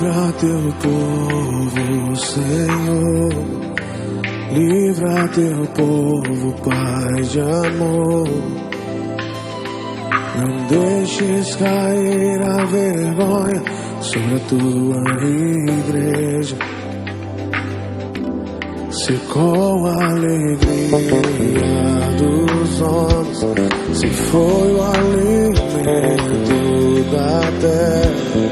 Livra teu povo, Senhor. Livra teu povo, Pai de amor. Não deixes cair a vergonha sobre a tua igreja. Se com a alegria dos homens se foi o alimento da terra,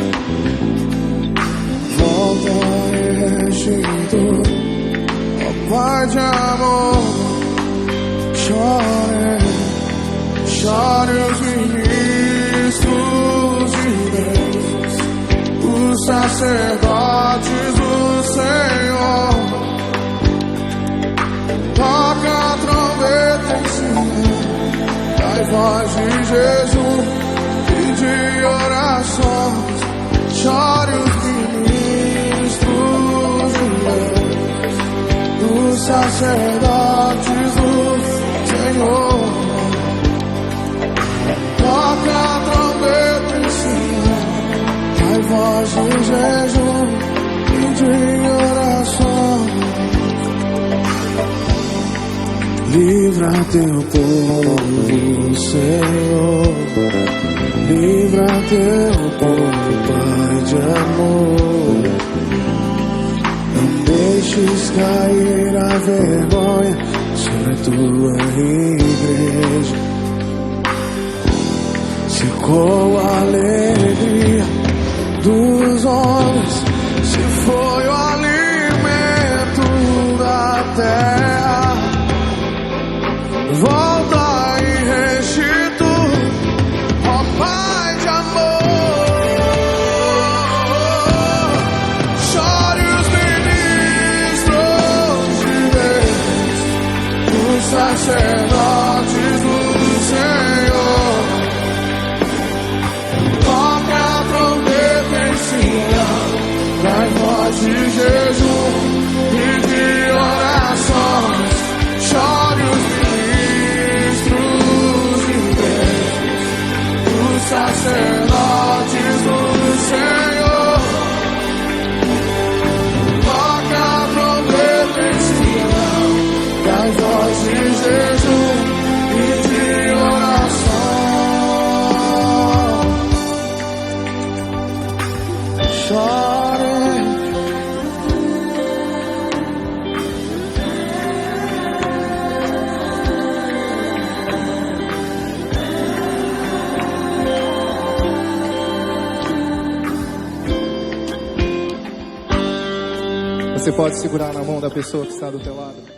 volta e restitui, ó Pai de amor. Chore os ministros de Deus, os sacerdotes do Senhor. Toca a trombeta em Sião, dai voz de jejum e de orações. Chore os ministros de Deus, os sacerdotes do Senhor. Toca a trombeta em Sião, dai voz de jejum e de orações. Livra teu povo, Senhor. Livra teu povo, Pai de amor. Não deixes cair a vergonha sobre a tua igreja. Se com a alegria dos homens se foi o alimento da terra, volta e restitui, ó Pai de amor. Chore os ministros de Deus, os sacerdotes do Senhor. Toca a trombeta em Sião, dai voz de jejum e de orações. Chore os sacerdotes do Senhor. Toca a trombeta em Sião, dai voz de jejum e de oração. Chore. Você pode segurar na mão da pessoa que está do teu lado.